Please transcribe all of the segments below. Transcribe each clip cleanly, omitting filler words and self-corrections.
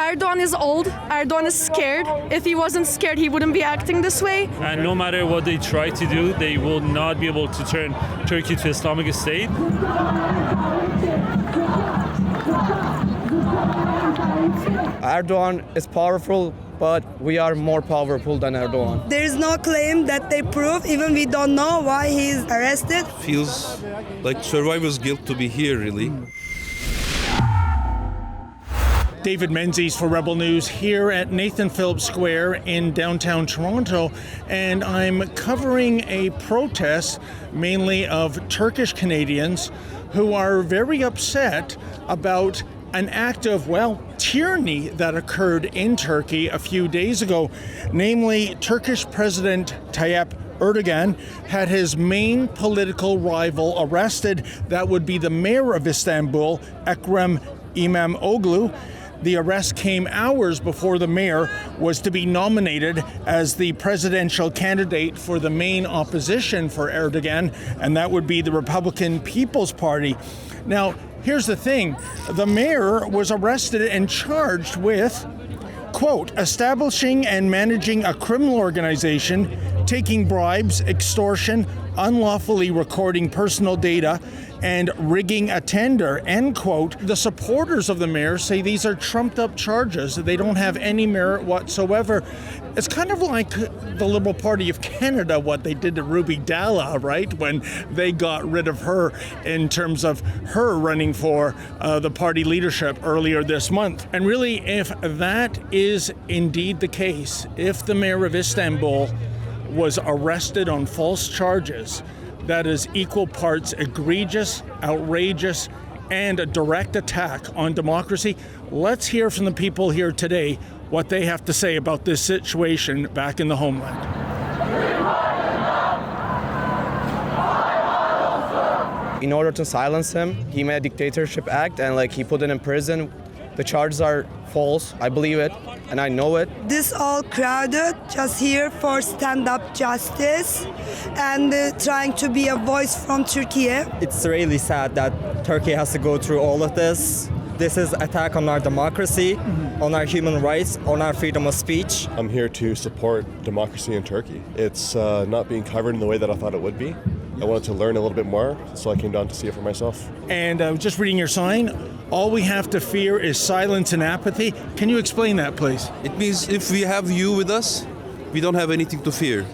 Erdogan is old. Erdogan is scared. If he wasn't scared, he wouldn't be acting this way. And no matter what they try to do, they will not be able to turn Turkey to Islamic State. Erdogan is powerful, but we are more powerful than Erdogan. There is no claim that they prove, even we don't know why he is arrested. Feels like survivor's guilt to be here, really. David Menzies for Rebel News here at Nathan Phillips Square in downtown Toronto, and I'm covering a protest mainly of Turkish Canadians who are very upset about an act of, tyranny that occurred in Turkey a few days ago. Namely, Turkish President Tayyip Erdogan had his main political rival arrested. That would be the mayor of Istanbul, Ekrem İmamoğlu. The arrest came hours before the mayor was to be nominated as the presidential candidate for the main opposition for Erdogan, and that would be the Republican People's Party. Now, here's the thing. The mayor was arrested and charged with, quote, establishing and managing a criminal organization, taking bribes, extortion, unlawfully recording personal data, and rigging a tender, end quote. The supporters of the mayor say these are trumped up charges. They don't have any merit whatsoever. It's kind of like the Liberal Party of Canada, what they did to Ruby Dalla, right? When they got rid of her in terms of her running for the party leadership earlier this month. And really, if that is indeed the case, if the mayor of Istanbul was arrested on false charges, that is equal parts egregious, outrageous, and a direct attack on democracy. Let's hear from the people here today what they have to say about this situation back in the homeland. In order to silence him, he made a dictatorship act and he put him in prison. The charges are false. I believe it, and I know it. This all crowded just here for stand-up justice and trying to be a voice from Turkey. It's really sad that Turkey has to go through all of this. This is attack on our democracy, on our human rights, on our freedom of speech. I'm here to support democracy in Turkey. It's not being covered in the way that I thought it would be. I wanted to learn a little bit more, so I came down to see it for myself. And just reading your sign, all we have to fear is silence and apathy. Can you explain that, please? It means if we have you with us, we don't have anything to fear.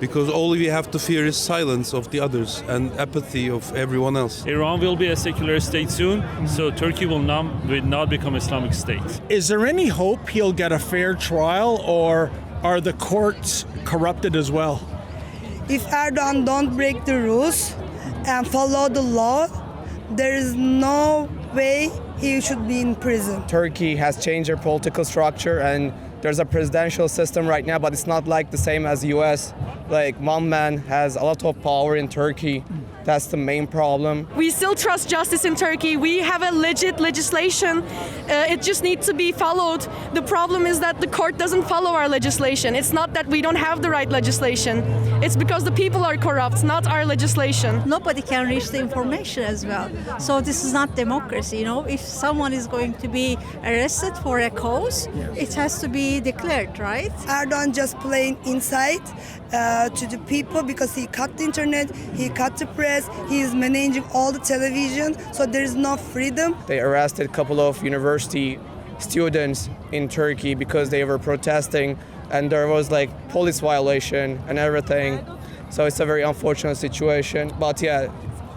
Because all we have to fear is silence of the others and apathy of everyone else. Iran will be a secular state soon, so Turkey will not become Islamic State. Is there any hope he'll get a fair trial, or are the courts corrupted as well? If Erdogan don't break the rules and follow the law, there is no way he should be in prison. Turkey has changed their political structure, and there's a presidential system right now, but it's not like the same as the US. One man has a lot of power in Turkey. That's the main problem. We still trust justice in Turkey. We have a legit legislation. It just needs to be followed. The problem is that the court doesn't follow our legislation. It's not that we don't have the right legislation. It's because the people are corrupt, not our legislation. Nobody can reach the information as well. So this is not democracy, If someone is going to be arrested for a cause, it has to be declared, right? Erdogan just playing inside to the people because he cut the internet, he cut the press, he is managing all the television, so there is no freedom. They arrested a couple of university students in Turkey because they were protesting, and there was police violation and everything. So it's a very unfortunate situation. But I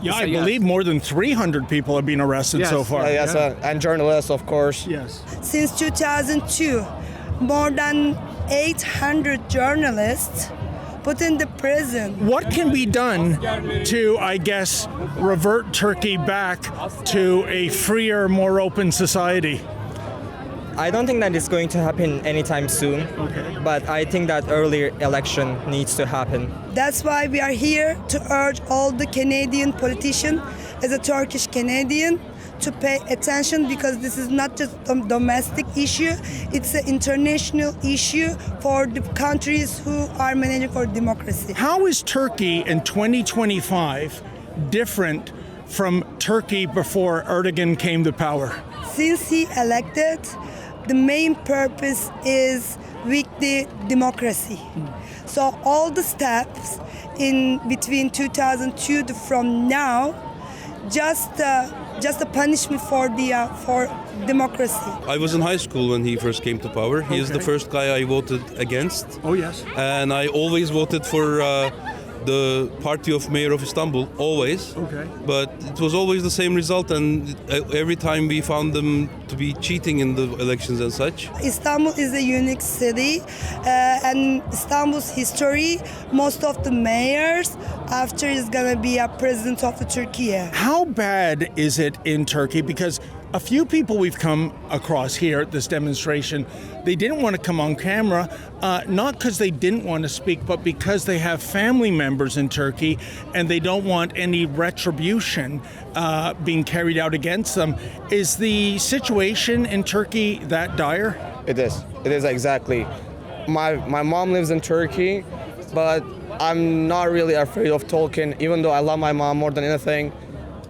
believe more than 300 people have been arrested so far. Yes, and journalists, of course. Yes. Since 2002, more than 800 journalists put in the prison. What can be done to, revert Turkey back to a freer, more open society? I don't think that it's going to happen anytime soon, but I think that earlier election needs to happen. That's why we are here to urge all the Canadian politicians, as a Turkish Canadian, to pay attention, because this is not just a domestic issue, it's an international issue for the countries who are managing for democracy. How is Turkey in 2025 different from Turkey before Erdogan came to power? Since he elected, the main purpose is with the democracy. So all the steps in between 2002 to from now, just a punishment for democracy. I was in high school when he first came to power. He is the first guy I voted against. Oh, yes. And I always voted for the party of Mayor of Istanbul, always. Okay. But it was always the same result, and every time we found them to be cheating in the elections and such. Istanbul is a unique city, and Istanbul's history, most of the mayors after is gonna be a president of the Turkey. How bad is it in Turkey? Because a few people we've come across here at this demonstration, they didn't want to come on camera, not because they didn't want to speak, but because they have family members in Turkey and they don't want any retribution being carried out against them. Is the situation in Turkey that dire? It is. It is exactly. My mom lives in Turkey, but I'm not really afraid of talking, even though I love my mom more than anything.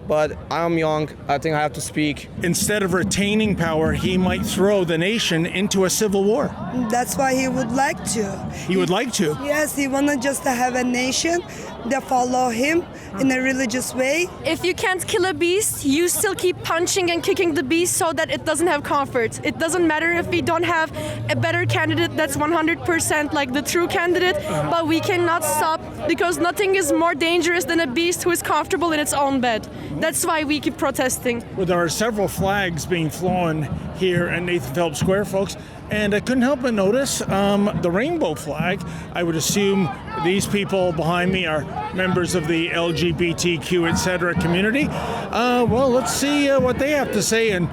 But I'm young. I think I have to speak. Instead of retaining power, he might throw the nation into a civil war. That's why he would like to. He would like to? Yes, he wanted just to have a nation that follow him in a religious way. If you can't kill a beast, you still keep punching and kicking the beast so that it doesn't have comfort. It doesn't matter if we don't have a better candidate that's 100% like the true candidate, but we cannot stop because nothing is more dangerous than a beast who is comfortable in its own bed. That's why we keep protesting. Well, there are several flags being flown here at Nathan Phillips Square, folks, and I couldn't help but notice the rainbow flag. I would assume these people behind me are members of the LGBTQ, etc. community. Well, let's see what they have to say, and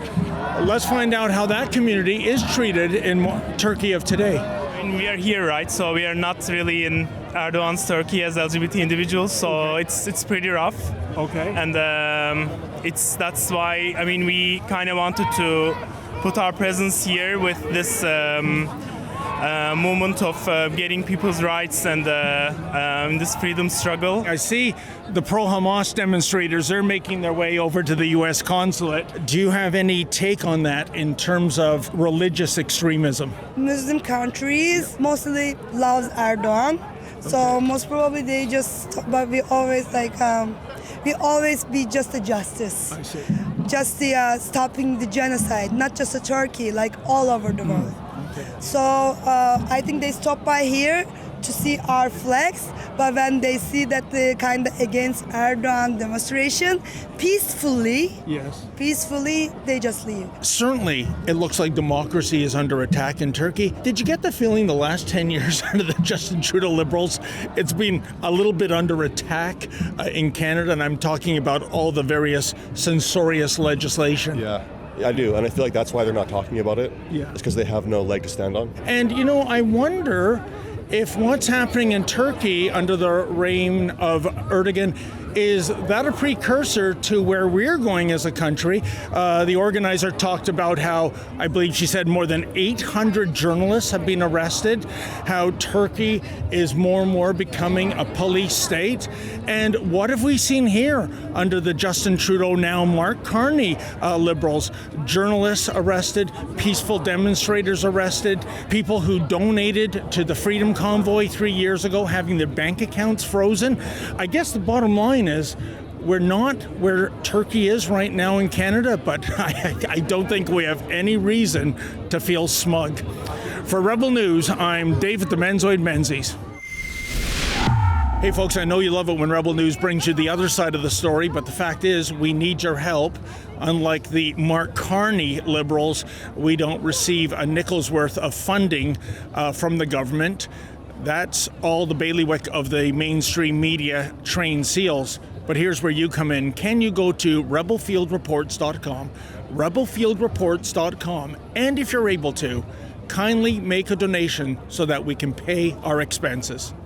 let's find out how that community is treated in Turkey of today. We are here, right? So we are not really in Erdogan's Turkey as LGBT individuals, so it's pretty rough. Okay. And that's why we kind of wanted to put our presence here with this movement of getting people's rights and this freedom struggle. I see the pro-Hamas demonstrators, they're making their way over to the U.S. consulate. Do you have any take on that in terms of religious extremism? Muslim countries mostly loves Erdogan, so most probably they just. But we always we always be just the justice. I see. Just the stopping the genocide, not just in Turkey, like all over the world. Okay. So I think they stop by here to see our flags, but when they see that the kind of against Erdogan demonstration, peacefully, they just leave. Certainly, it looks like democracy is under attack in Turkey. Did you get the feeling the last 10 years under the Justin Trudeau Liberals, it's been a little bit under attack in Canada, and I'm talking about all the various censorious legislation? Yeah, I do, and I feel like that's why they're not talking about it. Yeah. It's because they have no leg to stand on. And, I wonder if what's happening in Turkey under the reign of Erdogan, is that a precursor to where we're going as a country? The organizer talked about how, I believe she said, more than 800 journalists have been arrested, how Turkey is more and more becoming a police state. And what have we seen here under the Justin Trudeau, now Mark Carney Liberals? Journalists arrested, peaceful demonstrators arrested, people who donated to the Freedom Convoy 3 years ago having their bank accounts frozen. I guess the bottom line is we're not where Turkey is right now in Canada, but I don't think we have any reason to feel smug. For Rebel News, I'm David the Menzoid Menzies. Hey folks, I know you love it when Rebel News brings you the other side of the story, but the fact is we need your help. Unlike the Mark Carney Liberals, we don't receive a nickel's worth of funding from the government. That's all the bailiwick of the mainstream media trained seals. But here's where you come in. Can you go to rebelfieldreports.com, rebelfieldreports.com, and if you're able to, kindly make a donation so that we can pay our expenses.